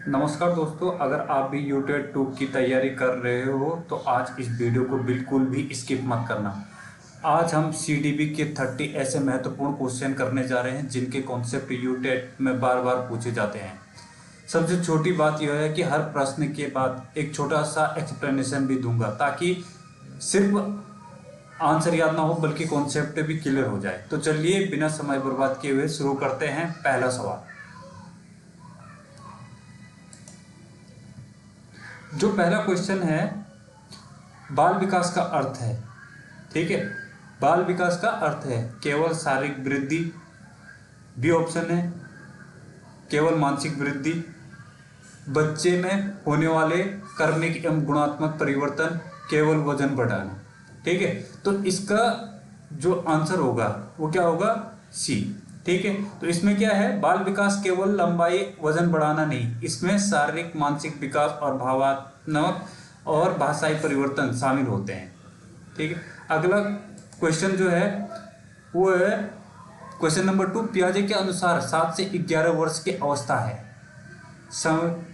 नमस्कार दोस्तों, अगर आप भी यूटेट 2 की तैयारी कर रहे हो तो आज इस वीडियो को बिल्कुल भी स्किप मत करना। आज हम सीडीबी के 30 ऐसे महत्वपूर्ण क्वेश्चन करने जा रहे हैं जिनके कॉन्सेप्ट यूटेट में बार बार पूछे जाते हैं। सबसे छोटी बात यह है कि हर प्रश्न के बाद एक छोटा सा एक्सप्लेनेशन भी दूंगा ताकि सिर्फ आंसर याद ना हो बल्कि कॉन्सेप्ट भी क्लियर हो जाए। तो चलिए बिना समय बर्बाद किए हुए शुरू करते हैं। पहला सवाल, जो पहला क्वेश्चन है, बाल विकास का अर्थ है। ठीक है, बाल विकास का अर्थ है केवल शारीरिक वृद्धि, बी ऑप्शन है केवल मानसिक वृद्धि, बच्चे में होने वाले कर्मिक एवं गुणात्मक परिवर्तन, केवल वजन बढ़ाना। ठीक है, तो इसका जो आंसर होगा वो क्या होगा, सी। ठीक है, तो इसमें क्या है, बाल विकास केवल लंबाई वजन बढ़ाना नहीं, इसमें शारीरिक मानसिक विकास और भावनात्मक और भाषाई परिवर्तन शामिल होते हैं। ठीक है, अगला क्वेश्चन जो है वो है क्वेश्चन नंबर 2। पियाजे के अनुसार 7 से 11 वर्ष की अवस्था है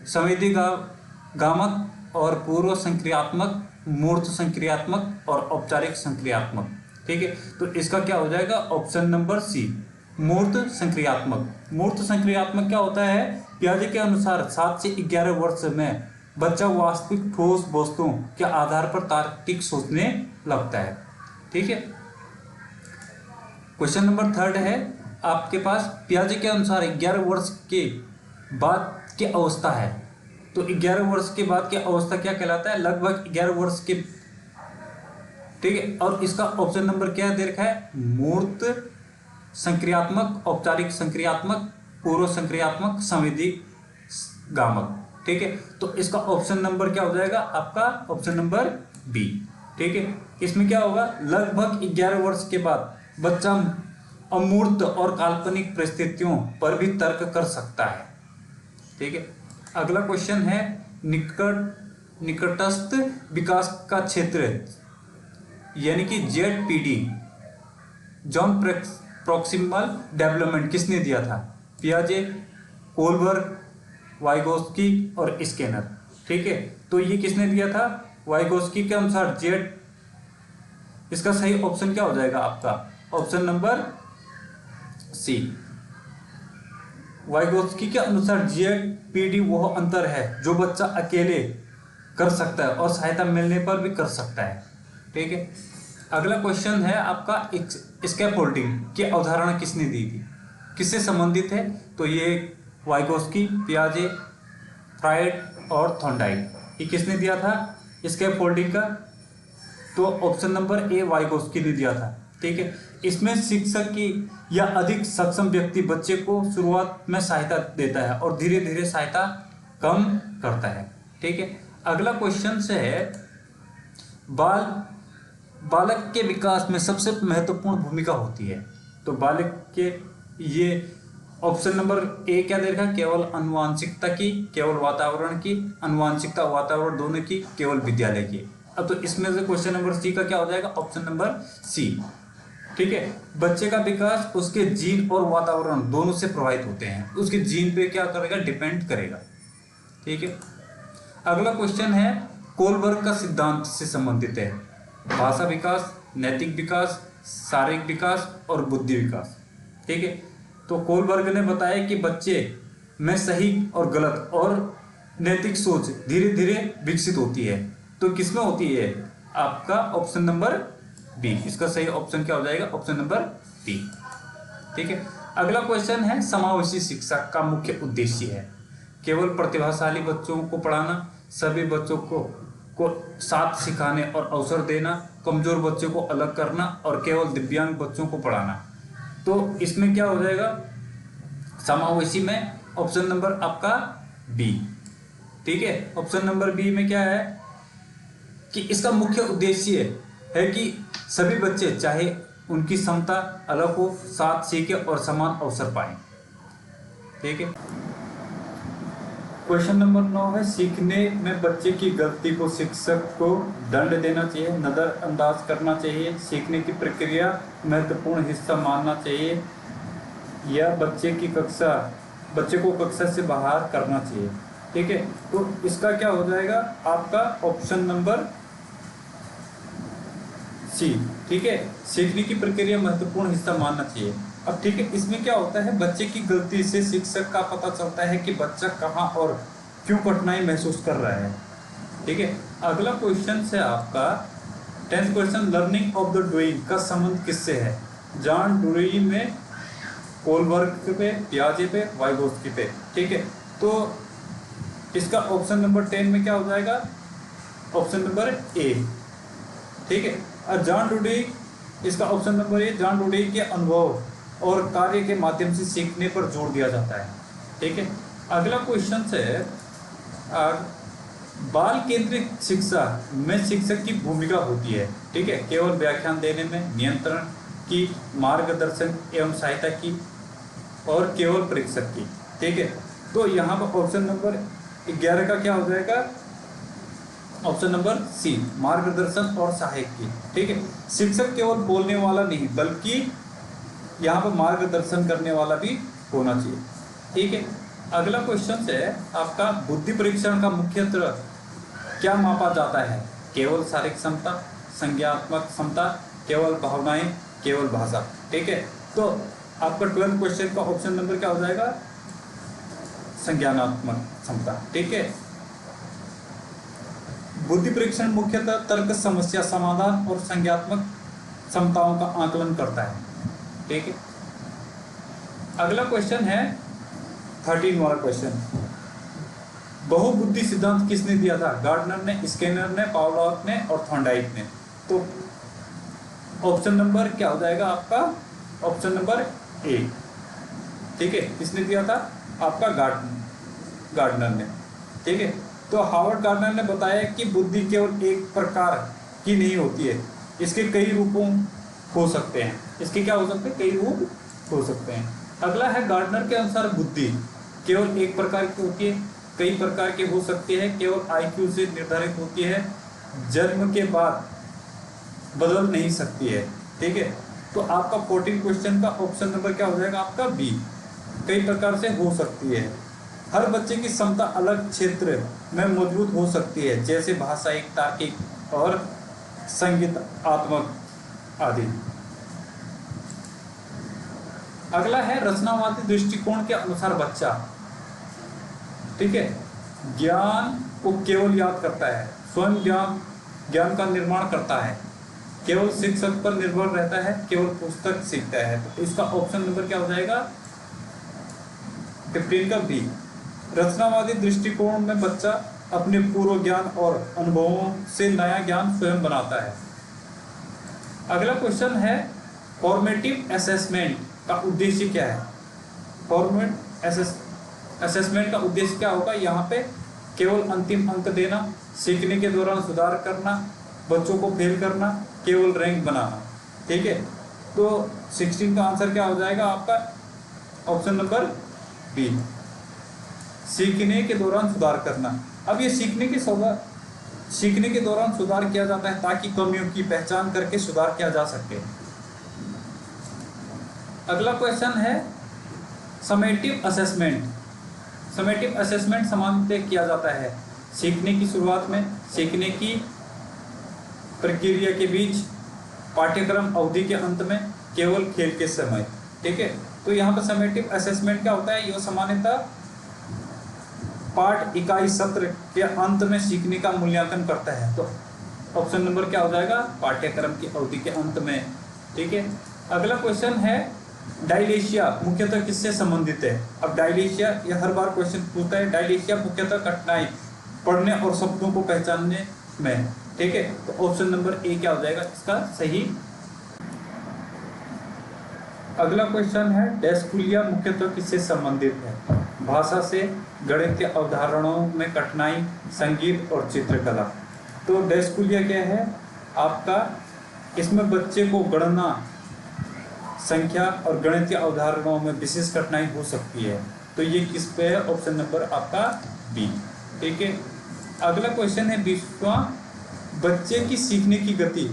संवेदीगामक और पूर्व संक्रियात्मक, मूर्त संक्रियात्मक और औपचारिक संक्रियात्मक। ठीक है, तो इसका क्या हो जाएगा, ऑप्शन नंबर सी, मूर्त संक्रियात्मक। मूर्त संक्रियात्मक क्या होता है, पियाजे के अनुसार 7 से 11 वर्ष में बच्चा वास्तविक ठोस वस्तुओं के आधार पर तार्किक सोचने लगता है। ठीक है, क्वेश्चन नंबर 3 है आपके पास, पियाजे के अनुसार 11 वर्ष के बाद की अवस्था है। तो 11 वर्ष के बाद की अवस्था क्या कहलाता है, लगभग 11 वर्ष के। ठीक है, और इसका ऑप्शन नंबर क्या दे रखा है, मूर्त संक्रियात्मक, औपचारिक संक्रियात्मक, पूर्व संक्रियात्मक, संवेदी गामक। ठीक है, तो इसका ऑप्शन नंबर क्या हो जाएगा आपका, ऑप्शन नंबर बी। ठीक है, इसमें क्या होगा, लगभग 11 वर्ष के बाद बच्चा अमूर्त और काल्पनिक परिस्थितियों पर भी तर्क कर सकता है। ठीक है, अगला क्वेश्चन है, निकटस्थ विकास का क्षेत्र यानी कि जेडपीडी, जॉन प्रॉक्सिमल डेवलपमेंट किसने दिया था, पियाजे, कोलबर्ग, वाइगोस्की और स्किनर। ठीक है, तो ये किसने दिया था, वाइगोस्की के अनुसार जेड, इसका सही ऑप्शन क्या हो जाएगा आपका, ऑप्शन नंबर सी। वाइगोस्की के अनुसार जेडपीडी वह अंतर है जो बच्चा अकेले कर सकता है और सहायता मिलने पर भी कर सकता है। ठीक है, अगला क्वेश्चन है आपका, स्कैफोल्डिंग की अवधारणा किसने दी थी, किससे संबंधित है, तो ये वाइगोस्की, पियाजे, फ्रायड और थॉर्नडाइक, ये किसने दिया था स्कैफोल्डिंग का, तो ऑप्शन नंबर ए वाइगोस्की ने दिया था। ठीक है, इसमें शिक्षक की या अधिक सक्षम व्यक्ति बच्चे को शुरुआत में सहायता देता है और धीरे धीरे सहायता कम करता है। ठीक है, अगला क्वेश्चन से है, बालक के विकास में सबसे महत्वपूर्ण भूमिका होती है। तो बालक के, ये ऑप्शन नंबर ए क्या दे रखा है, केवल आनुवांशिकता की, केवल वातावरण की, आनुवांशिकता वातावरण दोनों की, केवल विद्यालय की। अब तो इसमें से क्वेश्चन नंबर सी का क्या हो जाएगा, ऑप्शन नंबर सी। ठीक है, बच्चे का विकास उसके जीन और वातावरण दोनों से प्रभावित होते हैं, उसके जीन पे क्या करेगा, डिपेंड करेगा। ठीक है, अगला क्वेश्चन है, कोलबर्ग का सिद्धांत से संबंधित है, भाषा विकास, नैतिक विकास, शारीरिक विकास और बुद्धि विकास। ठीक है, तो कोलबर्ग ने बताया कि बच्चे में सही और गलत और नैतिक सोच धीरे धीरे विकसित होती है। तो किसमें होती है आपका, ऑप्शन नंबर बी, इसका सही ऑप्शन क्या हो जाएगा, ऑप्शन नंबर बी। ठीक है, अगला क्वेश्चन है, समावेशी शिक्षा का मुख्य उद्देश्य है केवल प्रतिभाशाली बच्चों को पढ़ाना, सभी बच्चों को साथ सिखाने और अवसर देना, कमजोर बच्चों को अलग करना और केवल दिव्यांग बच्चों को पढ़ाना। तो इसमें क्या हो जाएगा समावेशी में, ऑप्शन नंबर आपका बी। ठीक है, ऑप्शन नंबर बी में क्या है कि इसका मुख्य उद्देश्य है कि सभी बच्चे चाहे उनकी क्षमता अलग हो, साथ सीखे और समान अवसर पाएं। ठीक है, क्वेश्चन नंबर 9 है, सीखने में बच्चे की गलती को शिक्षक को दंड देना चाहिए, नजरअंदाज करना चाहिए, सीखने की प्रक्रिया महत्वपूर्ण हिस्सा मानना चाहिए, या बच्चे को कक्षा से बाहर करना चाहिए। ठीक है, तो इसका क्या हो जाएगा आपका ऑप्शन नंबर सी। ठीक है, सीखने की प्रक्रिया महत्वपूर्ण हिस्सा मानना चाहिए। अब ठीक है, इसमें क्या होता है, बच्चे की गलती से शिक्षक का पता चलता है कि बच्चा कहाँ और क्यों कठिनाई महसूस कर रहा है। ठीक है, अगला क्वेश्चन से आपका 10th question, learning of the doing का संबंध किससे है? जॉन डुरी में, कोलबर्ग पे, पियाजे पे, वाइगोत्स्की पे। ठीक है, तो इसका ऑप्शन नंबर 10 में क्या हो जाएगा? Option number A. ठीक है, और जॉन डुडी, इसका option number A, John Dudi के अनुभव और कार्य के माध्यम से सीखने पर जोर दिया जाता है। ठीक है, अगला क्वेश्चन से बाल केंद्रित शिक्षा में शिक्षक की भूमिका होती है। ठीक है, केवल व्याख्यान देने में, नियंत्रण की, मार्गदर्शन एवं सहायता की, और केवल परीक्षक की। ठीक है, तो यहाँ पर ऑप्शन नंबर 11 का क्या हो जाएगा? ऑप्शन नंबर सी, मार्गदर्शन और सहायक की। ठीक है, शिक्षक केवल बोलने वाला नहीं बल्कि यहाँ पर मार्गदर्शन करने वाला भी होना चाहिए। ठीक है, अगला क्वेश्चन है आपका, बुद्धि परीक्षण का मुख्यतः क्या मापा जाता है? केवल शारीरिक क्षमता, संज्ञानात्मक क्षमता, केवल भावनाएं, केवल भाषा। ठीक है, तो आपका 12th क्वेश्चन का ऑप्शन नंबर क्या हो जाएगा? संज्ञानात्मक क्षमता। ठीक है, बुद्धि परीक्षण मुख्यतः तर्क, समस्या समाधान और संज्ञानात्मक क्षमताओं का आकलन करता है। ठीक है, अगला क्वेश्चन है 13 वाला क्वेश्चन, बहुबुद्धि सिद्धांत किसने दिया था? गार्डनर ने, स्किनर ने, पावलोव ने और थॉर्नडाइक ने। तो ऑप्शन नंबर क्या हो जाएगा आपका? Option number A. ठीक है, किसने दिया था? आपका गार्डनर ने। ठीक है, तो हावर्ड गार्डनर ने बताया कि बुद्धि केवल एक प्रकार की नहीं होती है, इसके कई रूपों हो सकते हैं। इसके क्या हो सकते हैं? कई रूप हो सकते हैं। अगला है, गार्डनर के अनुसार बुद्धि केवल एक प्रकार की होती है, कई प्रकार की हो सकती है, केवल आईक्यू से निर्धारित होती है, जन्म के बाद बदल नहीं सकती है। ठीक है, तो आपका 14 क्वेश्चन का ऑप्शन नंबर क्या हो जाएगा? आपका बी, कई प्रकार से हो सकती है। हर बच्चे की क्षमता अलग क्षेत्र में मजबूत हो सकती है, जैसे भाषाई, तार्किक और संगीतात्मक आदि। अगला है, रचनावादी दृष्टिकोण के अनुसार बच्चा, ठीक है, ज्ञान को केवल याद करता है, स्वयं ज्ञान का निर्माण करता है, केवल शिक्षक पर निर्भर रहता है, केवल पुस्तक सीखता है। तो इसका ऑप्शन नंबर क्या हो जाएगा? 15 का बी। रचनावादी दृष्टिकोण में बच्चा अपने पूर्व ज्ञान और अनुभवों से नया ज्ञान स्वयं बनाता है। अगला क्वेश्चन है, फॉर्मेटिव असेसमेंट का उद्देश्य क्या है? फॉर्मेट असेसमेंट का उद्देश्य क्या होगा? यहाँ पे केवल अंतिम अंक देना, सीखने के दौरान सुधार करना, बच्चों को फेल करना, केवल रैंक बनाना। ठीक है, तो 16 का आंसर क्या हो जाएगा आपका? ऑप्शन नंबर बी, सीखने के दौरान सुधार करना। अब ये सीखने के दौरान सुधार किया जाता है ताकि कमियों की पहचान करके सुधार किया जा सके। अगला क्वेश्चन है, समेटिव असेसमेंट। समेटिव असेसमेंट सामान्यतः किया जाता है सीखने की शुरुआत में, सीखने की प्रक्रिया के बीच, पाठ्यक्रम अवधि के अंत में, केवल खेल के समय। ठीक है, तो यहाँ पर समेटिव असेसमेंट क्या होता है? यह सामान्यतः पाठ इकाई सत्र के अंत में सीखने का मूल्यांकन करता है। तो ऑप्शन नंबर क्या हो जाएगा? पाठ्यक्रम की अवधि के अंत में। ठीक है, अगला क्वेश्चन है, डायलेशिया मुख्यतः किससे संबंधित है? अब डायलेशिया, यह हर बार क्वेश्चन पूछता है। डायलेशिया मुख्यतः कठिनाई पढ़ने और शब्दों को पहचानने में। ठीक है, तो ऑप्शन नंबर ए क्या हो जाएगा इसका सही? अगला क्वेश्चन है, डेस्कुलिया मुख्यतः किससे संबंधित है? भाषा से, गणितीय अवधारणाओं में कठिनाई, संगीत और चित्रकला। तो डेस्कुलिया क्या है आपका? इसमें बच्चे को गणना, संख्या और गणितीय अवधारणाओं में विशेष कठिनाई हो सकती है। तो ये किस पे है? ऑप्शन नंबर आपका बी। ठीक है, अगला क्वेश्चन है 20वां, बच्चे की सीखने की गति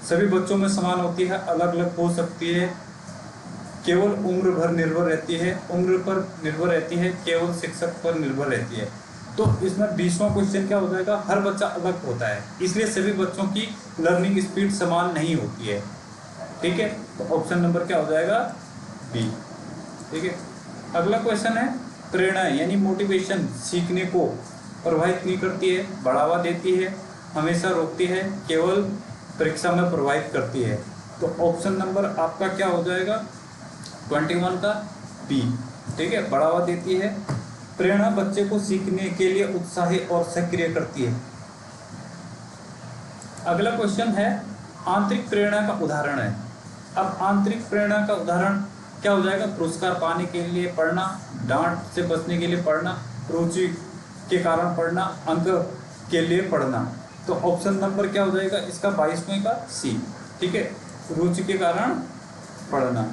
सभी बच्चों में समान होती है, अलग अलग हो सकती है। केवल उम्र भर निर्भर रहती है, उम्र पर निर्भर रहती है, केवल शिक्षक पर निर्भर रहती है। तो इसमें 20वां क्वेश्चन क्या हो जाएगा, हर बच्चा अलग होता है, इसलिए सभी बच्चों की लर्निंग स्पीड समान नहीं होती है। ठीक है, तो ऑप्शन नंबर क्या हो जाएगा, बी। ठीक है, अगला क्वेश्चन है, प्रेरणा यानी मोटिवेशन सीखने को प्रभावित नहीं करती है, बढ़ावा देती है, हमेशा रोकती है, केवल परीक्षा में प्रभावित करती है। तो ऑप्शन नंबर आपका क्या हो जाएगा, 21 का बी। ठीक है, बढ़ावा देती है। प्रेरणा बच्चे को सीखने के लिए उत्साहित और सक्रिय करती है। अगला क्वेश्चन है, आंतरिक प्रेरणा का उदाहरण है। अब आंतरिक प्रेरणा का उदाहरण क्या हो जाएगा, पुरस्कार पाने के लिए पढ़ना, डांट से बचने के लिए पढ़ना, रुचि के कारण पढ़ना, अंक के लिए पढ़ना। तो ऑप्शन नंबर क्या हो जाएगा इसका, 22वें का सी। ठीक है, रुचि के कारण पढ़ना।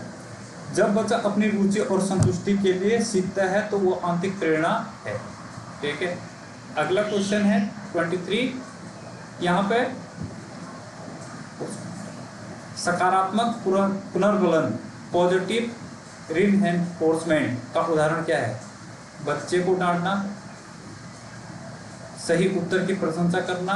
जब बच्चा अपनी रुचि और संतुष्टि के लिए सीखता है तो वो आंतरिक प्रेरणा है। ठीक है, अगला क्वेश्चन है 23। यहाँ पे सकारात्मक पुनर्बलन पॉजिटिव रीइंफोर्समेंट का उदाहरण क्या है, बच्चे को डांटना, सही उत्तर की प्रशंसा करना,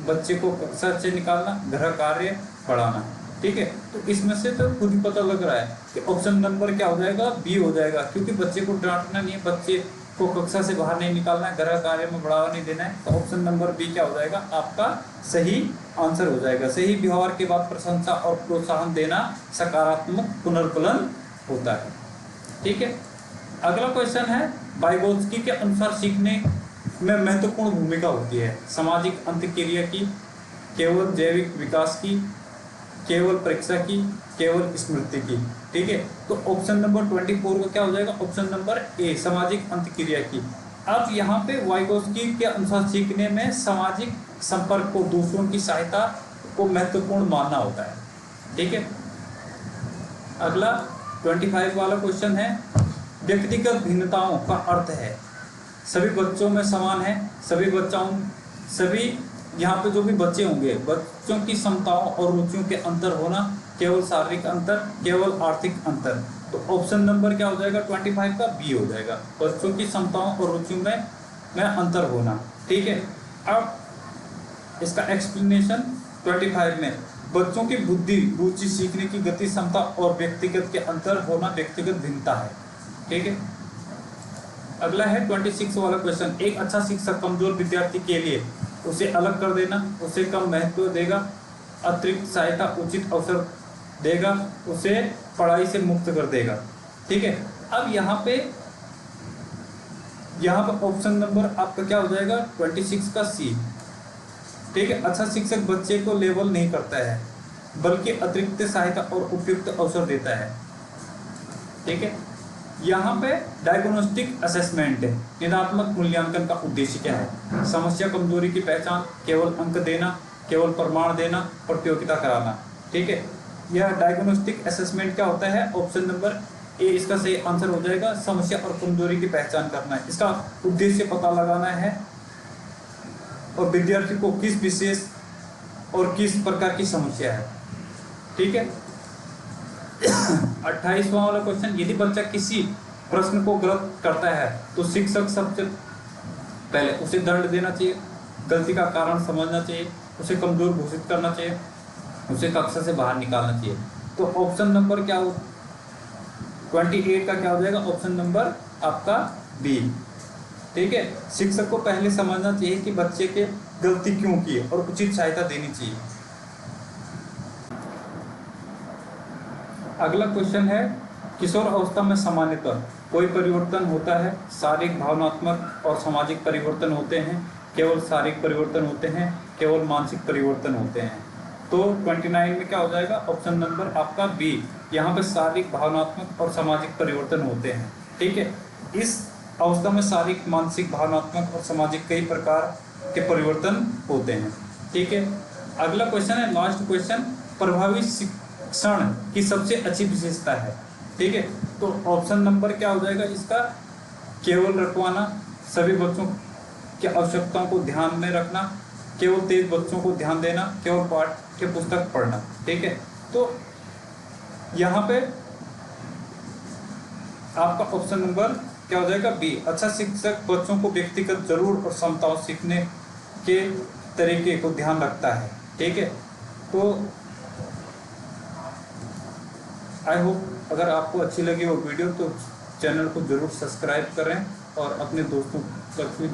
बच्चे को कक्षा से निकालना, गृह कार्य बढ़ाना। ठीक है, तो इसमें से तो खुद ही पता लग रहा है कि ऑप्शन नंबर क्या हो जाएगा, बी हो जाएगा, क्योंकि बच्चे को डांटना नहीं है, बच्चे को कक्षा से बाहर नहीं निकालना है, गृह कार्य में बढ़ावा नहीं देना है। तो ऑप्शन नंबर बी क्या हो जाएगा आपका सही आंसर हो जाएगा। सही व्यवहार के बाद प्रशंसा और प्रोत्साहन देना सकारात्मक पुनर्बलन होता है। ठीक है, अगला क्वेश्चन है, वाइगोत्स्की के अनुसार सीखने में महत्वपूर्ण भूमिका होती है सामाजिक अंतःक्रिया की, केवल जैविक विकास की, केवल परीक्षा की, केवल स्मृति की। ठीक है, तो ऑप्शन नंबर 24 का क्या हो जाएगा, ऑप्शन नंबर ए, सामाजिक अंतःक्रिया की। अब यहाँ पे वाइगोत्स्की के अनुसार सीखने में सामाजिक संपर्क को, दूसरों की सहायता को महत्वपूर्ण मानना होता है। ठीक है, अगला 25 वाला क्वेश्चन है, व्यक्तिगत भिन्नताओं का अर्थ है सभी बच्चों में समान है, सभी यहाँ पे जो भी बच्चे होंगे, बच्चों की क्षमताओं और रुचियों के अंतर होना, केवल शारीरिक अंतर, केवल आर्थिक अंतर। तो ऑप्शन नंबर क्या हो जाएगा 25 का बी हो जाएगा, बच्चों की क्षमताओं और रुचियों में अंतर होना। ठीक है, अब इसका एक्सप्लेनेशन 25 में, बच्चों की बुद्धि, रुचि, सीखने की गति, क्षमता और व्यक्तिगत के अंतर होना व्यक्तिगत भिन्नता है। ठीक है, अगला है 26 वाला क्वेश्चन, एक अच्छा शिक्षक कमजोर विद्यार्थी के लिए उसे अलग कर देना, उसे कम महत्व देगा, अतिरिक्त सहायता, उचित अवसर देगा, उसे पढ़ाई से मुक्त कर देगा। ठीक है, अब यहाँ पे ऑप्शन नंबर आपका क्या हो जाएगा 26 का सी। ठीक है, अच्छा शिक्षक बच्चे को लेबल नहीं करता है बल्कि अतिरिक्त सहायता और उपयुक्त अवसर देता है। ठीक है, यहाँ पे डायग्नोस्टिक असेसमेंट है, निदात्मक मूल्यांकन का उद्देश्य क्या है, समस्या कमजोरी की पहचान, केवल अंक देना, केवल प्रमाण देना, प्रतियोगिता कराना। ठीक है, यह डायग्नोस्टिक असेसमेंट क्या होता है, ऑप्शन नंबर ए इसका सही आंसर हो जाएगा, समस्या और कमजोरी की पहचान करना है। इसका उद्देश्य पता लगाना है और विद्यार्थी को किस विशेष और किस प्रकार की समस्या है। ठीक है, 28वां वाला क्वेश्चन, यदि बच्चा किसी प्रश्न को गलत करता है तो शिक्षक सबसे पहले उसे दंड देना चाहिए, गलती का कारण समझना चाहिए, उसे कमजोर घोषित करना चाहिए, उसे कक्षा से बाहर निकालना चाहिए। तो ऑप्शन नंबर क्या हो 28 का क्या हो जाएगा, ऑप्शन नंबर आपका बी। ठीक है, शिक्षक को पहले समझना चाहिए कि बच्चे के गलती क्यों की और उचित सहायता देनी चाहिए। अगला क्वेश्चन है, किशोर अवस्था में सामान्यतः कोई परिवर्तन होता है, शारीरिक, भावनात्मक और सामाजिक परिवर्तन होते हैं, केवल शारीरिक परिवर्तन होते हैं, केवल मानसिक परिवर्तन होते हैं। तो 29 में क्या हो जाएगा, ऑप्शन नंबर आपका बी, यहाँ पे शारीरिक, भावनात्मक और सामाजिक परिवर्तन होते हैं। ठीक है, इस अवस्था में शारीरिक, मानसिक, भावनात्मक और सामाजिक कई प्रकार के परिवर्तन होते हैं। ठीक है, अगला क्वेश्चन है, लास्ट क्वेश्चन, प्रभावी शिक्षण की सबसे अच्छी विशेषता है। ठीक है, तो ऑप्शन नंबर क्या हो जाएगा इसका, केवल रखवाना, सभी बच्चों की आवश्यकताओं को ध्यान में रखना, केवल तेज बच्चों को ध्यान देना, केवल पाठ्य पुस्तक पढ़ना। ठीक है, तो यहाँ पे आपका ऑप्शन नंबर क्या हो जाएगा, बी। अच्छा शिक्षक बच्चों को व्यक्तिगत जरूर और क्षमताओं सीखने के तरीके को ध्यान रखता है। ठीक है, तो आई होप अगर आपको अच्छी लगी वो वीडियो तो चैनल को जरूर सब्सक्राइब करें और अपने दोस्तों तक भी